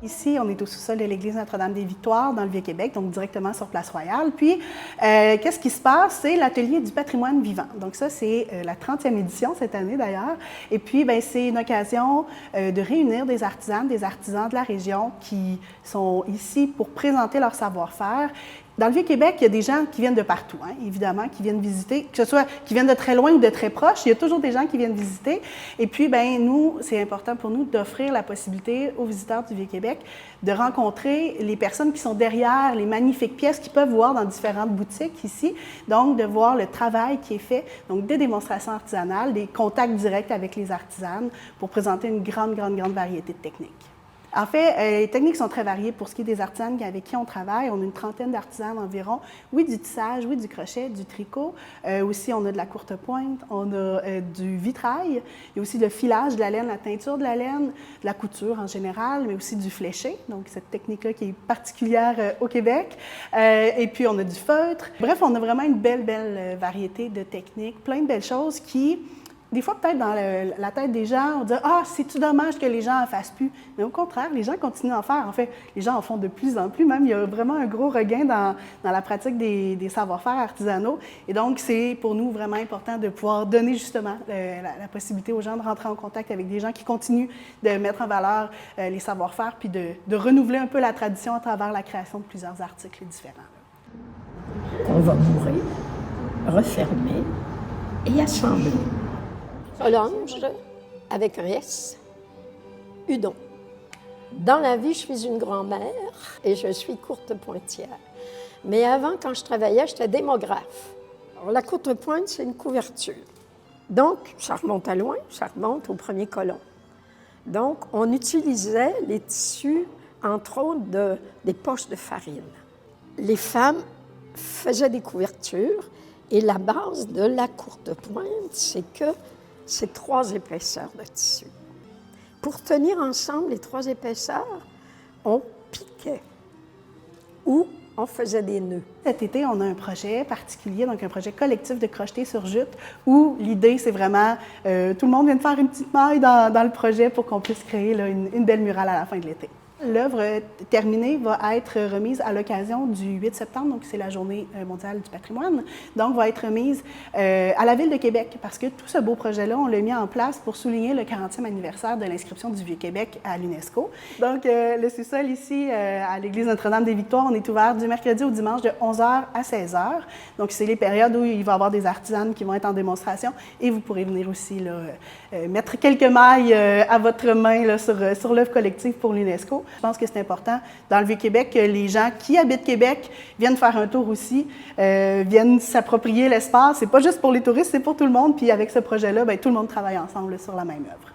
Ici, on est au sous-sol de l'église Notre-Dame-des-Victoires, dans le Vieux-Québec, donc directement sur Place Royale. Puis, qu'est-ce qui se passe? C'est l'atelier du patrimoine vivant. Donc ça, c'est la 30e édition cette année d'ailleurs. Et puis, c'est une occasion de réunir des artisans de la région qui sont ici pour présenter leur savoir-faire. Dans le Vieux-Québec, il y a des gens qui viennent de partout, hein, évidemment, qui viennent visiter, que ce soit qui viennent de très loin ou de très proche, il y a toujours des gens qui viennent visiter. Et puis, nous, c'est important pour nous d'offrir la possibilité aux visiteurs du Vieux-Québec de rencontrer les personnes qui sont derrière les magnifiques pièces qu'ils peuvent voir dans différentes boutiques ici. Donc, de voir le travail qui est fait, donc des démonstrations artisanales, des contacts directs avec les artisanes pour présenter une grande variété de techniques. En fait, les techniques sont très variées pour ce qui est des artisanes avec qui on travaille. On a une trentaine d'artisans environ. Oui, du tissage, oui, du crochet, du tricot. Aussi, on a de la courte pointe, on a du vitrail. Il y a aussi le filage de la laine, la teinture de la laine, de la couture en général, mais aussi du fléché. Donc, cette technique-là qui est particulière au Québec. Et puis, on a du feutre. Bref, on a vraiment une belle variété de techniques, plein de belles choses qui... Des fois, peut-être dans la tête des gens, on dit « Ah, c'est-tu dommage que les gens en fassent plus? » Mais au contraire, les gens continuent d'en faire. En fait, les gens en font de plus en plus. Même, il y a vraiment un gros regain dans la pratique des savoir-faire artisanaux. Et donc, c'est pour nous vraiment important de pouvoir donner justement la possibilité aux gens de rentrer en contact avec des gens qui continuent de mettre en valeur les savoir-faire puis de renouveler un peu la tradition à travers la création de plusieurs articles différents. On va bourrer, refermer et assembler. Solange, avec un S, Hudon. Dans la vie, je suis une grand-mère et je suis courte pointière. Mais avant, quand je travaillais, j'étais démographe. Alors, la courte pointe, c'est une couverture. Donc, ça remonte à loin, ça remonte au premier colon. Donc, on utilisait les tissus, entre autres, des poches de farine. Les femmes faisaient des couvertures et la base de la courte pointe, c'est 3 épaisseurs de tissu. Pour tenir ensemble les 3 épaisseurs, on piquait ou on faisait des nœuds. Cet été, on a un projet particulier, donc un projet collectif de crocheté sur jute, où l'idée, c'est vraiment, tout le monde vient de faire une petite maille dans le projet pour qu'on puisse créer là, une belle murale à la fin de l'été. L'œuvre terminée va être remise à l'occasion du 8 septembre, donc c'est la Journée mondiale du patrimoine, donc va être remise à la Ville de Québec, parce que tout ce beau projet-là, on l'a mis en place pour souligner le 40e anniversaire de l'inscription du Vieux-Québec à l'UNESCO. Donc, le sous-sol ici, à l'église Notre-Dame-des-Victoires, on est ouvert du mercredi au dimanche de 11h à 16h. Donc, c'est les périodes où il va y avoir des artisanes qui vont être en démonstration et vous pourrez venir aussi là, mettre quelques mailles à votre main là, sur l'œuvre collective pour l'UNESCO. Je pense que c'est important dans le Vieux-Québec que les gens qui habitent Québec viennent faire un tour aussi, viennent s'approprier l'espace. C'est pas juste pour les touristes, c'est pour tout le monde. Puis avec ce projet-là, tout le monde travaille ensemble sur la même œuvre.